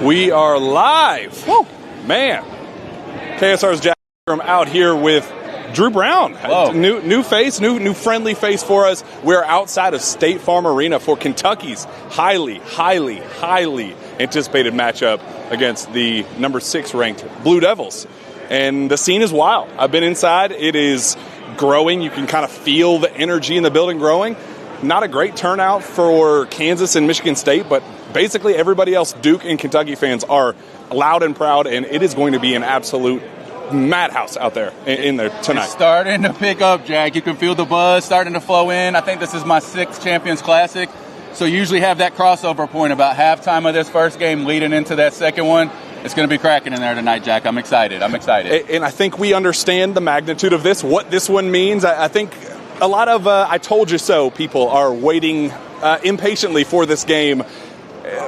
We are live. Woo. Man. KSR's Jack out here with Drew Brown. Hello. New face, new friendly face for us. We're outside of State Farm Arena for Kentucky's highly anticipated matchup against the number 6 ranked Blue Devils. And the scene is wild. I've been inside. It is growing. You can kind of feel the energy in the building growing. Not a great turnout for Kansas and Michigan State, but basically everybody else, Duke and Kentucky fans, are loud and proud, and it is going to be an absolute madhouse out there in there tonight. It's starting to pick up, Jack. You can feel the buzz starting to flow in. I think this is my 6th Champions Classic, so you usually have that crossover point about halftime of this first game leading into that second one. It's going to be cracking in there tonight, Jack. I'm excited. And I think we understand the magnitude of this, what this one means. I think a lot of I told you so people are waiting impatiently for this game.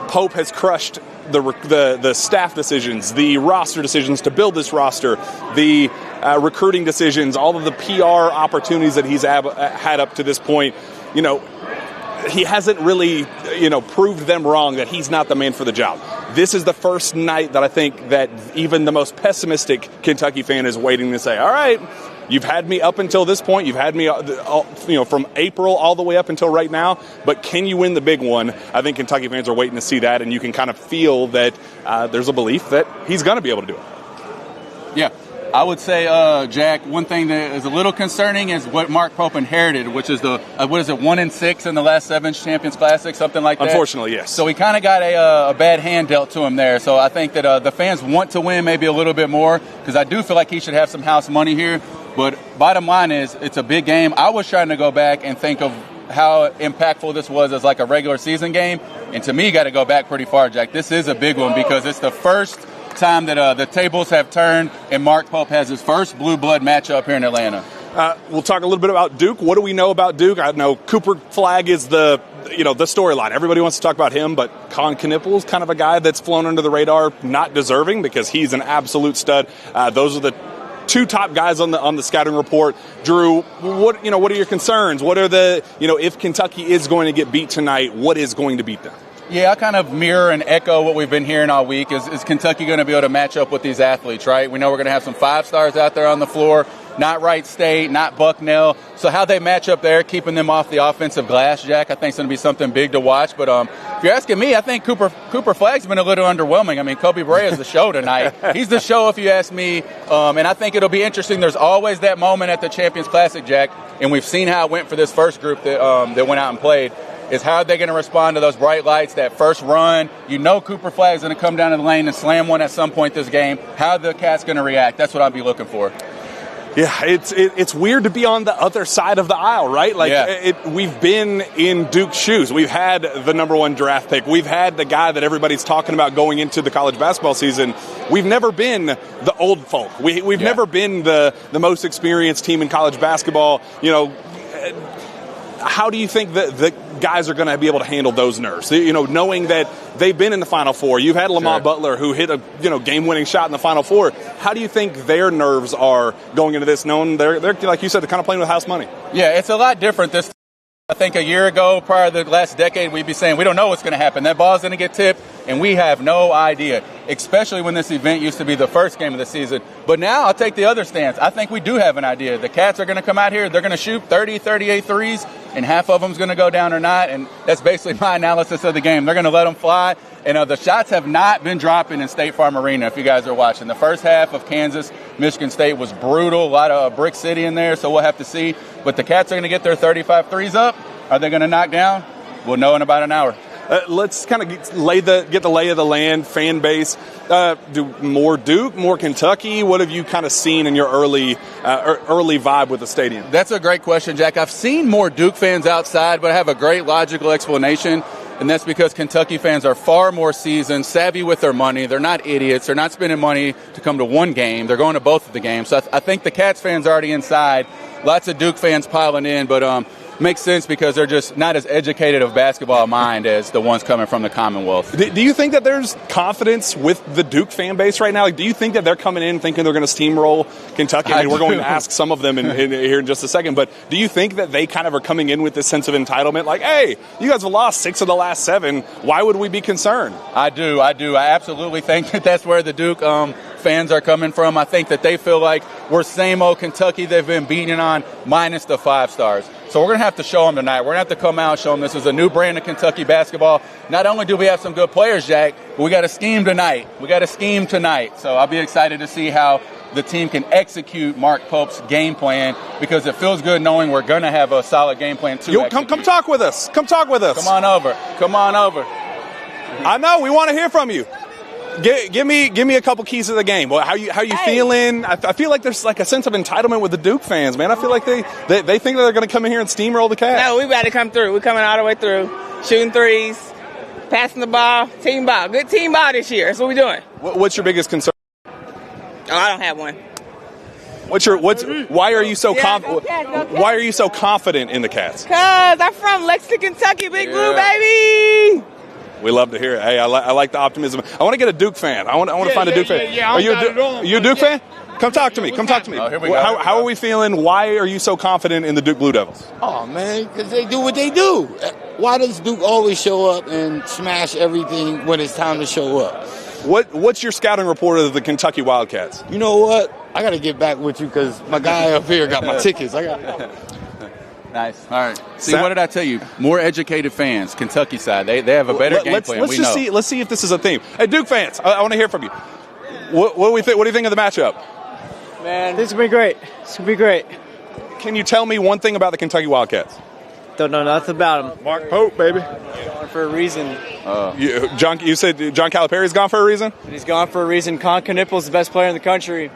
Pope has crushed the staff decisions, the roster decisions to build this roster, the recruiting decisions, all of the PR opportunities that he's had up to this point. You know, he hasn't really, proved them wrong that he's not the man for the job. This is the first night that I think that even the most pessimistic Kentucky fan is waiting to say, all right, you've had me up until this point. You've had me, from April all the way up until right now. But can you win the big one? I think Kentucky fans are waiting to see that, and you can kind of feel that there's a belief that he's going to be able to do it. Yeah. I would say, Jack, one thing that is a little concerning is what Mark Pope inherited, which is 1-6 in the last 7 Champions Classic, something like that. Unfortunately, yes. So he kind of got a bad hand dealt to him there. So I think that the fans want to win maybe a little bit more, because I do feel like he should have some house money here. But bottom line is, it's a big game. I was trying to go back and think of how impactful this was as like a regular season game. And to me, you got to go back pretty far, Jack. This is a big one because it's the first time that the tables have turned and Mark Pope has his first blue blood matchup here in Atlanta. We'll talk a little bit about Duke. What do we know about Duke? I know Cooper Flagg is the storyline. Everybody wants to talk about him, but Colin Knippel is kind of a guy that's flown under the radar, not deserving because he's an absolute stud. Those are the 2 top guys on the scouting report. Drew, what are your concerns? What are if Kentucky is going to get beat tonight, what is going to beat them? Yeah, I kind of mirror and echo what we've been hearing all week. Is Kentucky going to be able to match up with these athletes, right? We know we're going to have some 5-stars out there on the floor, not Wright State, not Bucknell. So how they match up there, keeping them off the offensive glass, Jack, I think is going to be something big to watch. But if you're asking me, I think Cooper Flagg's been a little underwhelming. I mean, Kobe Brea is the show tonight. He's the show if you ask me. And I think it'll be interesting. There's always that moment at the Champions Classic, Jack, and we've seen how it went for this first group that went out and played. Is how are they going to respond to those bright lights, that first run? Cooper Flagg's going to come down to the lane and slam one at some point this game. How are the Cats going to react? That's what I'll be looking for. Yeah, it's weird to be on the other side of the aisle, right? We've been in Duke's shoes. We've had the number 1 draft pick. We've had the guy that everybody's talking about going into the college basketball season. We've never been the old folk. We've never been the most experienced team in college basketball. How do you think that the guys are going to be able to handle those nerves? Knowing that they've been in the Final Four. You've had Lamont Butler who hit a game-winning shot in the Final Four. How do you think their nerves are going into this, knowing they're like you said, they're kind of playing with house money? Yeah, it's a lot different this time. I think a year ago, prior to the last decade, we'd be saying we don't know what's going to happen. That ball's going to get tipped, and we have no idea, especially when this event used to be the first game of the season. But now I'll take the other stance. I think we do have an idea. The Cats are going to come out here. They're going to shoot 30, 38 threes, and half of them's going to go down or not, and that's basically my analysis of the game. They're going to let them fly, and the shots have not been dropping in State Farm Arena, if you guys are watching. The first half of Kansas-Michigan State was brutal, a lot of brick city in there, so we'll have to see. But the Cats are going to get their 35 threes up. Are they going to knock down? We'll know in about an hour. Let's kind of get the lay of the land, fan base. Do more Duke, more Kentucky? What have you kind of seen in your early vibe with the stadium? That's a great question, Jack. I've seen more Duke fans outside, but I have a great logical explanation, and that's because Kentucky fans are far more seasoned, savvy with their money. They're not idiots. They're not spending money to come to one game. They're going to both of the games. So I think the Cats fans are already inside. Lots of Duke fans piling in, but makes sense because they're just not as educated of basketball mind as the ones coming from the Commonwealth. Do you think that there's confidence with the Duke fan base right now? Like, do you think that they're coming in thinking they're going to steamroll Kentucky? I mean, we're going to ask some of them here in just a second, but do you think that they kind of are coming in with this sense of entitlement? Like, hey, you guys have lost 6 of the last 7. Why would we be concerned? I do. I absolutely think that that's where the Duke fans are coming from. I think that they feel like we're same old Kentucky they've been beating on minus the 5 stars. So we're going to have to show them tonight. We're going to have to come out and show them this is a new brand of Kentucky basketball. Not only do we have some good players, Jack, but we got to scheme tonight. So I'll be excited to see how the team can execute Mark Pope's game plan because it feels good knowing we're going to have a solid game plan too. Come talk with us. Come on over. I know. We want to hear from you. Give me a couple keys of the game. How you feeling? I feel like there's like a sense of entitlement with the Duke fans, man. I feel like they think that they're going to come in here and steamroll the Cats. No, we about to come through. We're coming all the way through, shooting threes, passing the ball, team ball. Good team ball this year. That's what we're doing. What's your biggest concern? Oh, I don't have one. Why are you so Why are you so confident in the Cats? Cause I'm from Lexington, Kentucky, Big Blue, baby. We love to hear it. Hey, I like the optimism. I want to get a Duke fan. I want to find a Duke fan. Yeah, are you a Duke fan? Come talk to me. Oh, here we go. How are we feeling? Why are you so confident in the Duke Blue Devils? Oh, man, because they do what they do. Why does Duke always show up and smash everything when it's time to show up? What's your scouting report of the Kentucky Wildcats? You know what? I got to get back with you because my guy up here got my tickets. Nice. All right. See, what did I tell you? More educated fans, Kentucky side. They have a better game plan. Let's see if this is a theme. Hey, Duke fans, I want to hear from you. What do we think? What do you think of the matchup? Man, this is going to be great. It's going to be great. Can you tell me one thing about the Kentucky Wildcats? Don't know nothing about him. Mark Pope, baby. He's gone for a reason. You said John Calipari's gone for a reason? He's gone for a reason. Con Knippel's the best player in the country.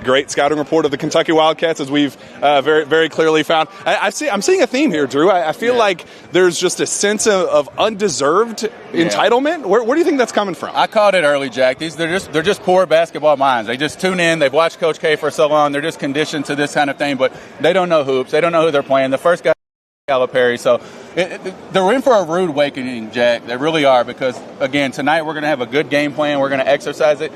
Great scouting report of the Kentucky Wildcats, as we've very, very clearly found. I'm seeing a theme here, Drew. I feel like there's just a sense of undeserved entitlement. Where do you think that's coming from? I called it early, Jack. They're just poor basketball minds. They just tune in. They've watched Coach K for so long. They're just conditioned to this kind of thing, but they don't know hoops. They don't know who they're playing. The first guy, Calipari. So they're in for a rude awakening, Jack. They really are because, again, tonight we're going to have a good game plan. We're going to exercise it.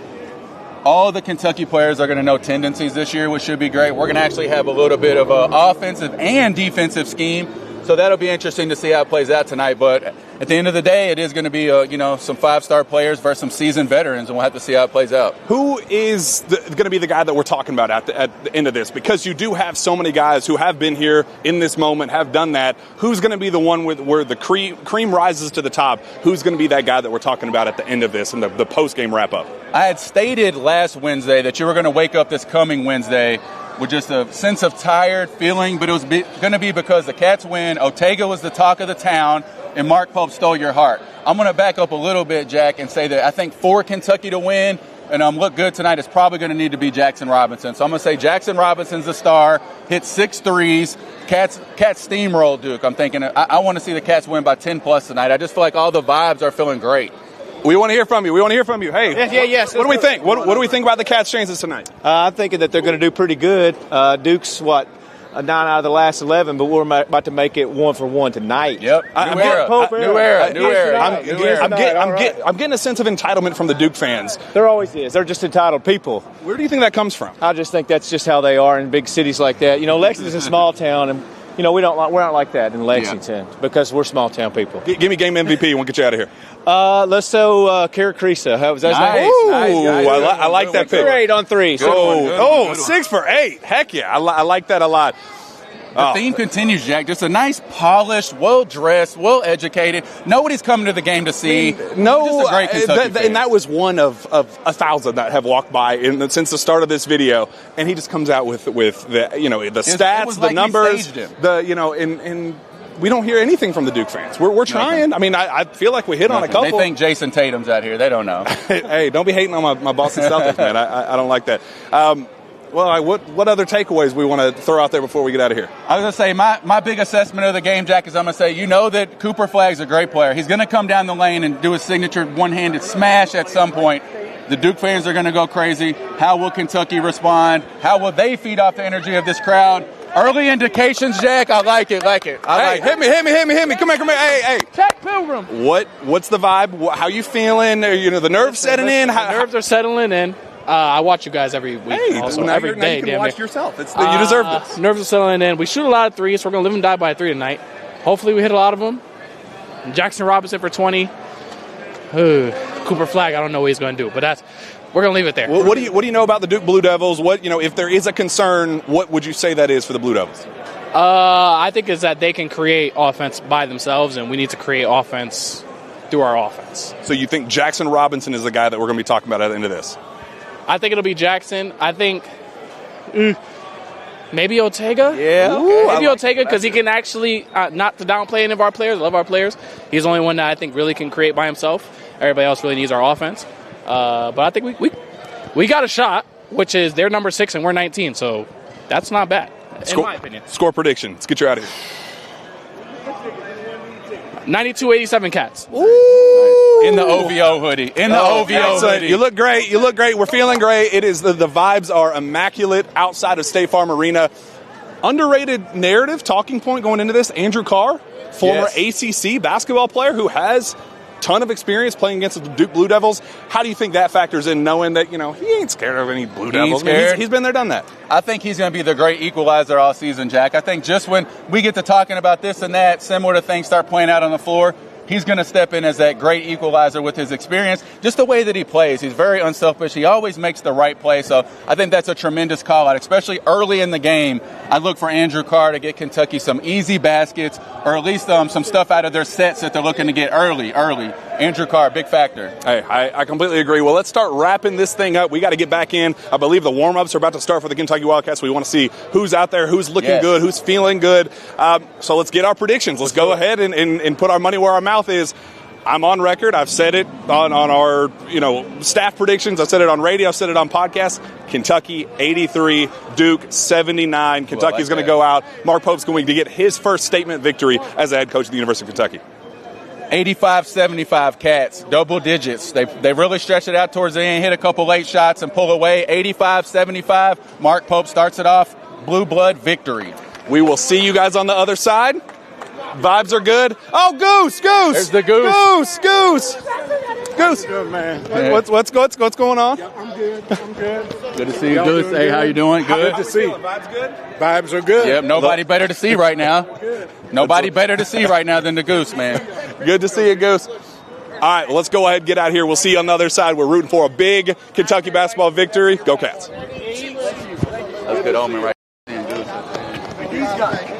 All the Kentucky players are going to know tendencies this year, which should be great. We're going to actually have a little bit of an offensive and defensive scheme. So that'll be interesting to see how it plays out tonight. But at the end of the day, it is going to be some 5-star players versus some seasoned veterans, and we'll have to see how it plays out. Who is going to be the guy that we're talking about at the end of this? Because you do have so many guys who have been here in this moment, have done that. Who's going to be the one where the cream rises to the top? Who's going to be that guy that we're talking about at the end of this and the post-game wrap-up? I had stated last Wednesday that you were going to wake up this coming Wednesday with just a sense of tired feeling, but it was going to be because the Cats win, Otega was the talk of the town, and Mark Pope stole your heart. I'm going to back up a little bit, Jack, and say that I think for Kentucky to win and look good tonight, it's probably going to need to be Jackson Robinson. So I'm going to say Jackson Robinson's the star, hit 6 threes. Cats steamroll Duke. I'm thinking I want to see the Cats win by 10+ tonight. I just feel like all the vibes are feeling great. We want to hear from you. Hey, yes. What do we think? What do we think about the Cats' chances tonight? I'm thinking that they're going to do pretty good. Duke's, 9 out of the last 11, but we're about to make it 1-for-1 tonight. Yep. New era. I'm getting a sense of entitlement from the Duke fans. There always is. They're just entitled people. Where do you think that comes from? I just think that's just how they are in big cities like that. Lexington's a small town, and we're not like that in Lexington because we're small town people. Give me game MVP and we'll get you out of here. Let's go Kara Krisa. How was that? Nice. I like that pick. 8 on 3. 6 for 8. Heck yeah. I like that a lot. The theme continues, Jack. Just a nice, polished, well-dressed, well-educated. Nobody's coming to the game to see. Just a great Kentucky fan. And that was one of 1,000 that have walked by since the start of this video. And he just comes out with the stats, the numbers, and we don't hear anything from the Duke fans. We're trying. I mean, I feel like we hit on a couple. They think Jason Tatum's out here. They don't know. Hey, don't be hating on my Boston Celtics, man. I don't like that. What other takeaways we want to throw out there before we get out of here? I was going to say, my big assessment of the game, Jack, is I'm going to say, that Cooper Flagg's a great player. He's going to come down the lane and do his signature one-handed smash at some point. The Duke fans are going to go crazy. How will Kentucky respond? How will they feed off the energy of this crowd? Early indications, Jack. I like it. Hit me. Come here. Hey. Check Pilgrim. What's the vibe? How you feeling? The nerves setting in? The nerves are settling in. I watch you guys every week. Hey, also, now every day. you can watch near. yourself. You deserve this. Nerves are settling in. We shoot a lot of threes, so we're going to live and die by a 3 tonight. Hopefully we hit a lot of them. Jackson Robinson for 20. Cooper Flagg, I don't know what he's going to do, but we're going to leave it there. What do you know about the Duke Blue Devils? If there is a concern, what would you say that is for the Blue Devils? I think is that they can create offense by themselves, and we need to create offense through our offense. So you think Jackson Robinson is the guy that we're going to be talking about at the end of this? I think it'll be Jackson. I think maybe Ortega. Yeah. Maybe Ortega, because he can actually, not to downplay any of our players, love our players. He's the only one that I think really can create by himself. Everybody else really needs our offense. But I think we got a shot, which is they're number 6 and we're 19, so that's not bad, in my opinion. Score prediction. Let's get you out of here. 92-87 Cats. Ooh. In the OVO hoodie. Hoodie. You look great. We're feeling great. It is the vibes are immaculate outside of State Farm Arena. Underrated narrative, talking point going into this, Andrew Carr, former ACC basketball player who has ton of experience playing against the Duke Blue Devils. How do you think that factors in, knowing that, he ain't scared of any Blue Devils? He's been there, done that. I think he's going to be the great equalizer all season, Jack. I think just when we get to talking about this and that, similar to things start playing out on the floor, he's going to step in as that great equalizer with his experience. Just the way that he plays. He's very unselfish. He always makes the right play. So I think that's a tremendous call out, especially early in the game. I look for Andrew Carr to get Kentucky some easy baskets, or at least some stuff out of their sets that they're looking to get early. Andrew Carr, big factor. Hey, I completely agree. Well, let's start wrapping this thing up. We got to get back in. I believe the warm-ups are about to start for the Kentucky Wildcats. We want to see who's out there, who's looking good, who's feeling good. So let's get our predictions. Let's go ahead and put our money where our mouth is. I'm on record. I've said it on our staff predictions. I've said it on radio. I've said it on podcasts. Kentucky 83, Duke 79. Kentucky's going to go out. Mark Pope's going to get his first statement victory as the head coach of the University of Kentucky. 85-75 Cats, double digits. They really stretched it out towards the end, hit a couple late shots and pull away. 85-75. Mark Pope starts it off. Blue blood victory. We will see you guys on the other side. Vibes are good. Oh, Goose! There's the Goose. Goose! Good, man. What's going on? Yeah, I'm good. Good to see you, Goose. Hey, how you doing? Good to see. Vibes good? Vibes are good. Yep, nobody better to see right now. Nobody better to see right now than the Goose, man. Good to see you, Goose. All right, well, let's go ahead and get out of here. We'll see you on the other side. We're rooting for a big Kentucky basketball victory. Go Cats. That's a good omen right there.